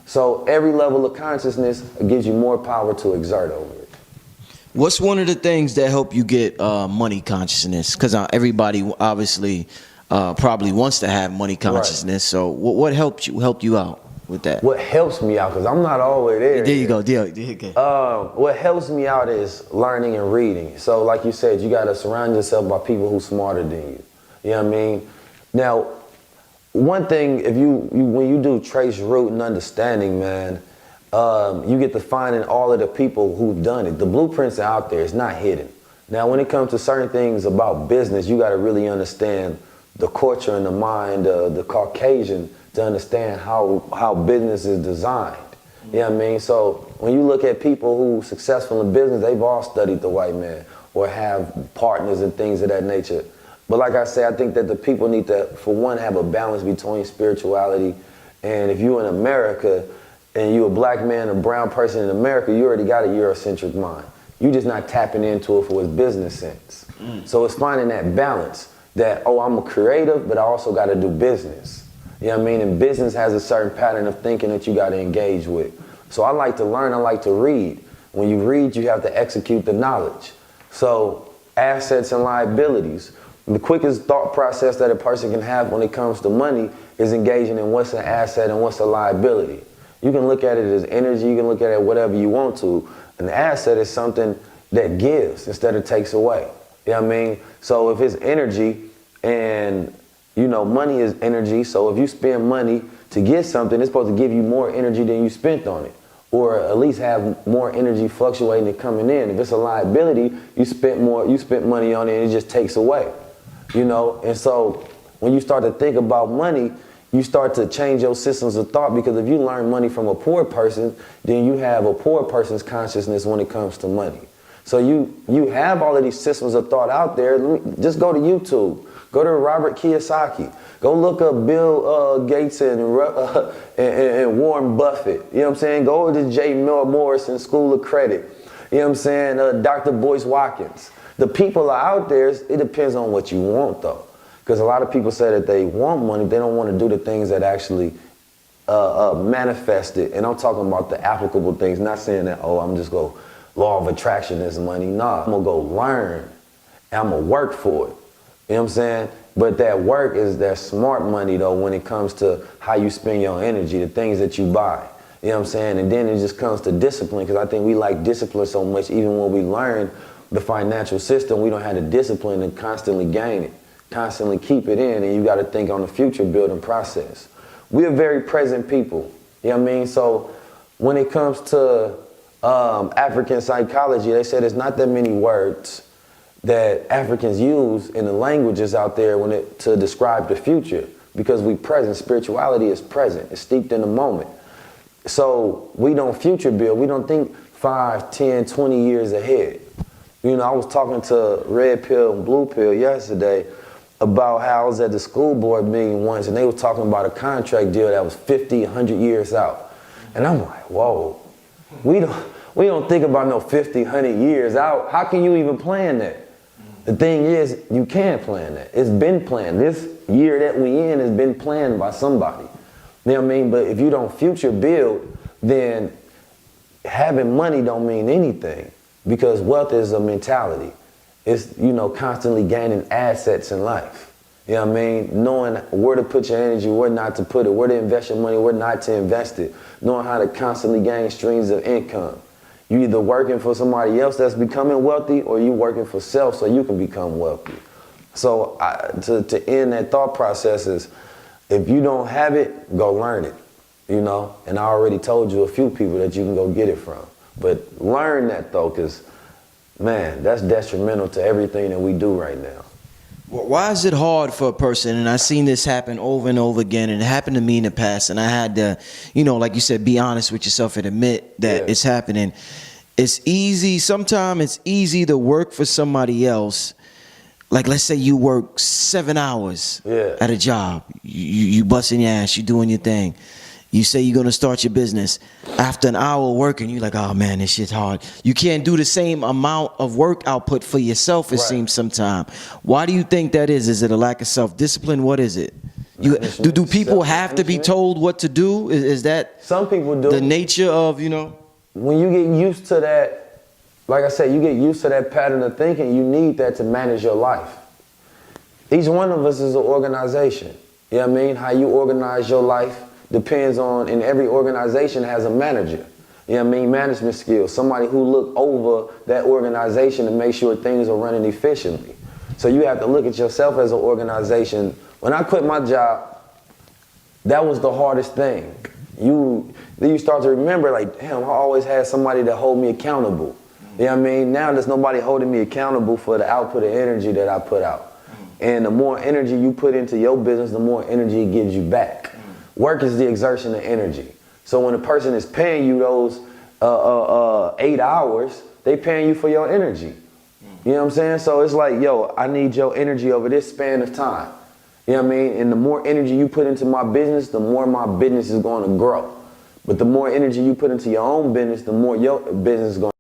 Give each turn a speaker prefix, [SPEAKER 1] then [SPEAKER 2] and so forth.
[SPEAKER 1] So every level of consciousness gives you more power to exert over it.
[SPEAKER 2] What's one of the things that help you get money consciousness? Because everybody obviously probably wants to have money consciousness. Right. So what helped you out with that?
[SPEAKER 1] What helps me out, because I'm not always there.
[SPEAKER 2] There you go.
[SPEAKER 1] What helps me out is learning and reading. So like you said, you got to surround yourself by people who smarter than you. You know what I mean? Now, one thing, if when you do trace root and understanding, man, you get to finding all of the people who've done it. The blueprints are out there. It's not hidden. Now, when it comes to certain things about business, you got to really understand the culture and the mind of the Caucasian to understand how business is designed. You know what I mean? So when you look at people who are successful in business, they've all studied the white man or have partners and things of that nature. But like I say, I think that the people need to, for one, have a balance between spirituality. And if you're in America and you're a black man, a brown person in America, you already got a Eurocentric mind. You're just not tapping into it for its business sense. So it's finding that balance that, oh, I'm a creative, but I also got to do business. You know what I mean? And business has a certain pattern of thinking that you got to engage with. So I like to learn, I like to read. When you read, you have to execute the knowledge. So assets and liabilities. The quickest thought process that a person can have when it comes to money is engaging in what's an asset and what's a liability. You can look at it as energy, you can look at it whatever you want to. An asset is something that gives instead of takes away. You know what I mean? So if it's energy and, you know, money is energy, so if you spend money to get something, it's supposed to give you more energy than you spent on it. Or at least have more energy fluctuating and coming in. If it's a liability, you spent money on it and it just takes away. You know, and so when you start to think about money, you start to change your systems of thought, because if you learn money from a poor person, then you have a poor person's consciousness when it comes to money. So you have all of these systems of thought out there. Just go to YouTube. Go to Robert Kiyosaki. Go look up Bill Gates and Warren Buffett. You know what I'm saying? Go to J. Morrison School of Credit. You know what I'm saying? Dr. Boyce Watkins. The people are out there. It depends on what you want, though. Because a lot of people say that they want money. They don't want to do the things that actually manifest it. And I'm talking about the applicable things. Not saying that, oh, I'm just go law of attraction is money. Nah, I'm going to go learn. And I'm going to work for it. You know what I'm saying? But that work is that smart money, though, when it comes to how you spend your energy, the things that you buy. You know what I'm saying? And then it just comes to discipline, because I think we like discipline so much. Even when we learn the financial system, we don't have the discipline to constantly gain it, constantly keep it in, and you got to think on the future building process. We're very present people, you know what I mean? So when it comes to African psychology, they said there's not that many words that Africans use in the languages out there to describe the future, because we present. Spirituality is present. It's steeped in the moment. So we don't future build. We don't think 5, 10, 20 years ahead. You know, I was talking to Red Pill and Blue Pill yesterday about how I was at the school board meeting once, and they were talking about a contract deal that was 50, 100 years out. And I'm like, whoa, we don't think about no 50, 100 years out. How can you even plan that? The thing is, you can't plan that. It's been planned. This year that we in has been planned by somebody. You know what I mean? But if you don't future build, then having money don't mean anything, because wealth is a mentality. It's, you know, constantly gaining assets in life. You know what I mean? Knowing where to put your energy, where not to put it, where to invest your money, where not to invest it. Knowing how to constantly gain streams of income. You either working for somebody else that's becoming wealthy, or you working for self so you can become wealthy. So to end that thought process is, if you don't have it, go learn it, you know? And I already told you a few people that you can go get it from. But learn that, though, because, man, that's detrimental to everything that we do right now.
[SPEAKER 2] Why is it hard for a person, and I've seen this happen over and over again, and it happened to me in the past, and I had to, you know, like you said, be honest with yourself and admit that it's happening. It's easy, sometimes it's easy to work for somebody else. Like, let's say you work 7 hours at a job. You busting your ass, you doing your thing. You say you're going to start your business. After an hour working, you're like, oh, man, this shit's hard. You can't do the same amount of work output for yourself, it seems sometimes. Why do you think that is? Is it a lack of self-discipline? What is it? Do people have to be told what to do? Is that
[SPEAKER 1] some people do?
[SPEAKER 2] The nature of,
[SPEAKER 1] When you get used to that, like I said, you get used to that pattern of thinking, you need that to manage your life. Each one of us is an organization. You know what I mean? How you organize your life depends on, and every organization has a manager. You know what I mean? Management skills, somebody who look over that organization to make sure things are running efficiently. So you have to look at yourself as an organization. When I quit my job, that was the hardest thing. Then you start to remember, like, damn, I always had somebody to hold me accountable. You know what I mean? Now there's nobody holding me accountable for the output of energy that I put out. And the more energy you put into your business, the more energy it gives you back. Work is the exertion of energy. So when a person is paying you those 8 hours, they paying you for your energy. You know what I'm saying? So it's like, yo, I need your energy over this span of time. You know what I mean? And the more energy you put into my business, the more my business is going to grow. But the more energy you put into your own business, the more your business is going